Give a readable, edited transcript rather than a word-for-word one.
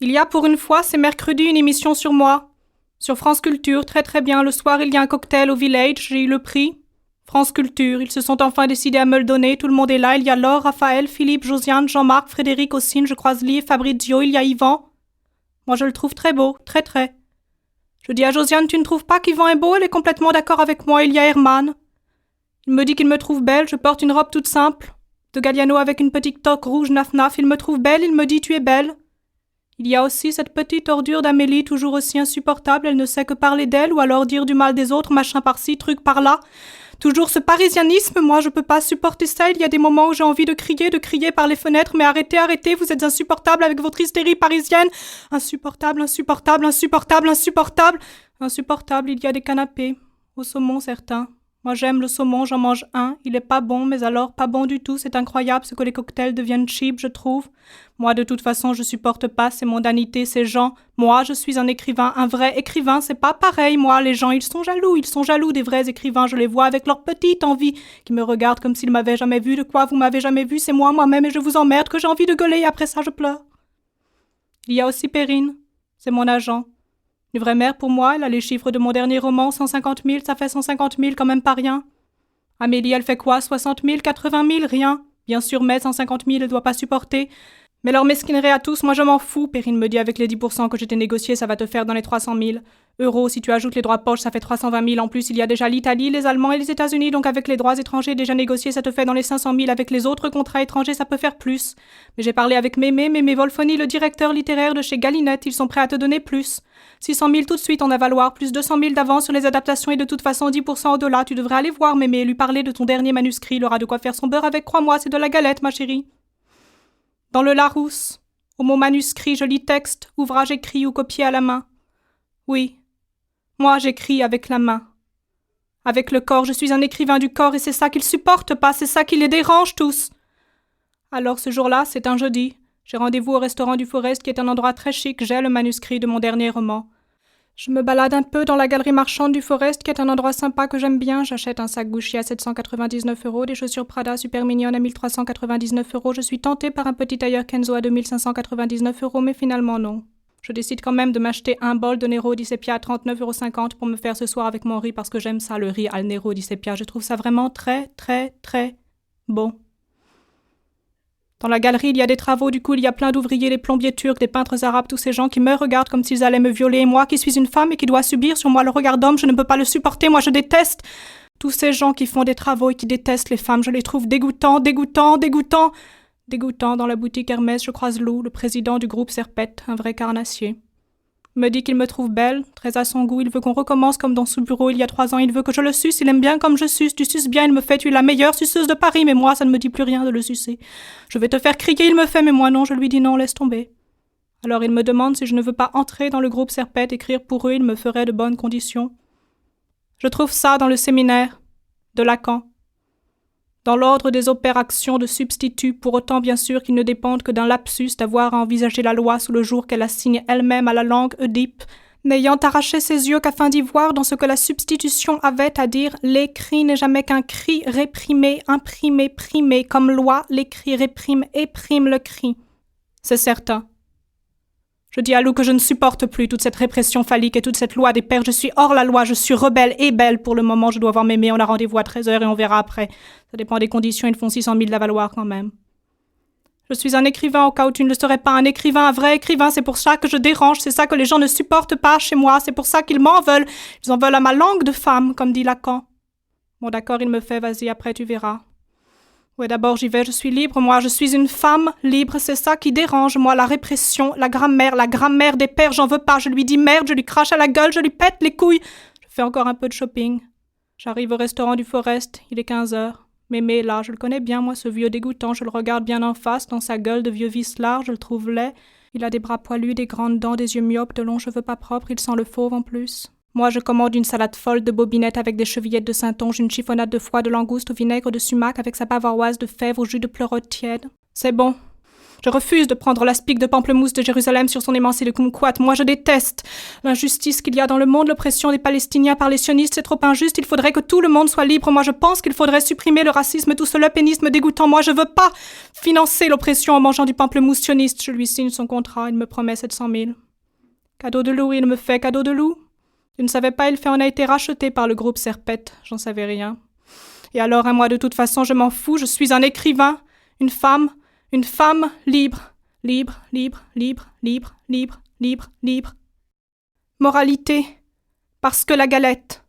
Il y a pour une fois, c'est mercredi, une émission sur moi. Sur France Culture, très très bien. Le soir, il y a un cocktail au Village, j'ai eu le prix. France Culture, ils se sont enfin décidés à me le donner. Tout le monde est là. Il y a Laure, Raphaël, Philippe, Josiane, Jean-Marc, Frédéric, Ossine, je croise Lee, Fabrizio, il y a Yvan. Moi, je le trouve très beau, très très. Je dis à Josiane, tu ne trouves pas qu'Yvan est beau? Elle est complètement d'accord avec moi. Il y a Herman. Il me dit qu'il me trouve belle. Je porte une robe toute simple, de Galliano avec une petite toque rouge naf-naf. Il me trouve belle, il me dit tu es belle. Il y a aussi cette petite ordure d'Amélie, toujours aussi insupportable, elle ne sait que parler d'elle ou alors dire du mal des autres, machin par-ci, truc par-là. Toujours ce parisianisme, moi je peux pas supporter ça, il y a des moments où j'ai envie de crier par les fenêtres, mais arrêtez, arrêtez, vous êtes insupportable avec votre hystérie parisienne. Insupportable, insupportable, insupportable, insupportable. Insupportable, il y a des canapés, au saumon certains. Moi j'aime le saumon, j'en mange un, il est pas bon, mais alors pas bon du tout, c'est incroyable ce que les cocktails deviennent cheap, je trouve. Moi de toute façon je supporte pas ces mondanités, ces gens. Moi je suis un écrivain, un vrai écrivain, c'est pas pareil, moi les gens ils sont jaloux des vrais écrivains, je les vois avec leur petite envie, qui me regardent comme s'ils m'avaient jamais vu, de quoi vous m'avez jamais vu, c'est moi moi-même et je vous emmerde que j'ai envie de gueuler et après ça je pleure. Il y a aussi Perrine, c'est mon agent. Une vraie mère pour moi, elle a les chiffres de mon dernier roman, 150 000, ça fait 150 000 quand même pas rien. Amélie, elle fait quoi, 60 000, 80 000, rien. Bien sûr, mais 150 000, elle doit pas supporter. Mais leur mesquinerie à tous, moi je m'en fous. Perrine me dit avec les 10% que j'ai négociés, ça va te faire dans les 300 000 euros. Si tu ajoutes les droits de poche, ça fait 320 000. En plus, il y a déjà l'Italie, les Allemands et les États-Unis. Donc avec les droits étrangers déjà négociés, ça te fait dans les 500 000. Avec les autres contrats étrangers, ça peut faire plus. Mais j'ai parlé avec Mémé Wolfoni, le directeur littéraire de chez Galinette. Ils sont prêts à te donner plus. 600 000 tout de suite en avaloir, plus 200 000 d'avance sur les adaptations et de toute façon 10% au-delà. Tu devrais aller voir Mémé et lui parler de ton dernier manuscrit. Il aura de quoi faire son beurre avec, crois-moi, c'est de la galette, ma chérie. Dans le Larousse, au mot manuscrit, je lis texte, ouvrage écrit ou copié à la main. Oui, moi j'écris avec la main. Avec le corps, je suis un écrivain du corps et c'est ça qu'ils supportent pas, c'est ça qui les dérange tous. Alors ce jour-là, c'est un jeudi. J'ai rendez-vous au restaurant du Forest qui est un endroit très chic, j'ai le manuscrit de mon dernier roman. Je me balade un peu dans la galerie marchande du Forest qui est un endroit sympa que j'aime bien. J'achète un sac Gucci à 799 €, des chaussures Prada super mignonnes à 1399 €. Je suis tentée par un petit tailleur Kenzo à 2599 €, mais finalement non. Je décide quand même de m'acheter un bol de Nero di Seppia à 39,50 € pour me faire ce soir avec mon riz parce que j'aime ça, le riz al Nero di Seppia. Je trouve ça vraiment très, très, très bon. Dans la galerie, il y a des travaux, du coup, il y a plein d'ouvriers, des plombiers turcs, des peintres arabes, tous ces gens qui me regardent comme s'ils allaient me violer. Et moi, qui suis une femme et qui dois subir sur moi le regard d'homme, je ne peux pas le supporter, moi je déteste. Tous ces gens qui font des travaux et qui détestent les femmes, je les trouve dégoûtants, dégoûtants, dégoûtants. Dégoûtants, dans la boutique Hermès, je croise Lou, le président du groupe Serpette, un vrai carnassier. Il me dit qu'il me trouve belle, très à son goût, il veut qu'on recommence comme dans ce bureau il y a 3 ans, il veut que je le suce, il aime bien comme je suce, tu suces bien, il me fait, tu es la meilleure suceuse de Paris, mais moi, ça ne me dit plus rien de le sucer. Je vais te faire crier, il me fait, mais moi non, je lui dis non, laisse tomber. Alors il me demande si je ne veux pas entrer dans le groupe Serpette, écrire pour eux, il me ferait de bonnes conditions. Je trouve ça dans le séminaire de Lacan. Dans l'ordre des opérations de substitut, pour autant bien sûr qu'ils ne dépendent que d'un lapsus d'avoir à envisager la loi sous le jour qu'elle assigne elle-même à la langue Oedipe, n'ayant arraché ses yeux qu'afin d'y voir dans ce que la substitution avait à dire, l'écrit n'est jamais qu'un cri réprimé, imprimé, primé, comme loi, l'écrit réprime et prime le cri. C'est certain. Je dis à Lou que je ne supporte plus toute cette répression phallique et toute cette loi des pères. Je suis hors la loi, je suis rebelle et belle. Pour le moment, je dois voir Mémé. On a rendez-vous à 13h et on verra après. Ça dépend des conditions, ils font 600 000 d'avaloir quand même. Je suis un écrivain au cas où tu ne le serais pas. Un écrivain, un vrai écrivain. C'est pour ça que je dérange. C'est ça que les gens ne supportent pas chez moi. C'est pour ça qu'ils m'en veulent. Ils en veulent à ma langue de femme, comme dit Lacan. Bon d'accord, il me fait, vas-y, après tu verras. Ouais, d'abord j'y vais, je suis libre, moi, je suis une femme libre, c'est ça qui dérange, moi, la répression, la grammaire des pères, j'en veux pas, je lui dis merde, je lui crache à la gueule, je lui pète les couilles. Je fais encore un peu de shopping. J'arrive au restaurant du Forest, il est 15h. Mémé est là, je le connais bien, moi, ce vieux dégoûtant, je le regarde bien en face, dans sa gueule de vieux vicelard, je le trouve laid. Il a des bras poilus, des grandes dents, des yeux myopes, de longs cheveux pas propres, il sent le fauve en plus. Moi, je commande une salade folle de bobinettes avec des chevillettes de Saintonge, une chiffonnade de foie de langouste au vinaigre de sumac avec sa bavaroise de fèves au jus de pleurote tiède. C'est bon. Je refuse de prendre l'aspic de pamplemousse de Jérusalem sur son émancé de kumquat. Moi, je déteste l'injustice qu'il y a dans le monde. L'oppression des Palestiniens par les sionistes, c'est trop injuste. Il faudrait que tout le monde soit libre. Moi, je pense qu'il faudrait supprimer le racisme, tout ce lepénisme dégoûtant. Moi, je veux pas financer l'oppression en mangeant du pamplemousse sioniste. Je lui signe son contrat. Il me promet 700 000. Cadeau de loup, il me fait cadeau de loup. Je ne savais pas, il fait en a été racheté par le groupe Serpette. J'en savais rien. Et alors, à moi, de toute façon, je m'en fous. Je suis un écrivain, une femme libre, libre, libre, libre, libre, libre, libre, libre. Moralité, parce que la galette.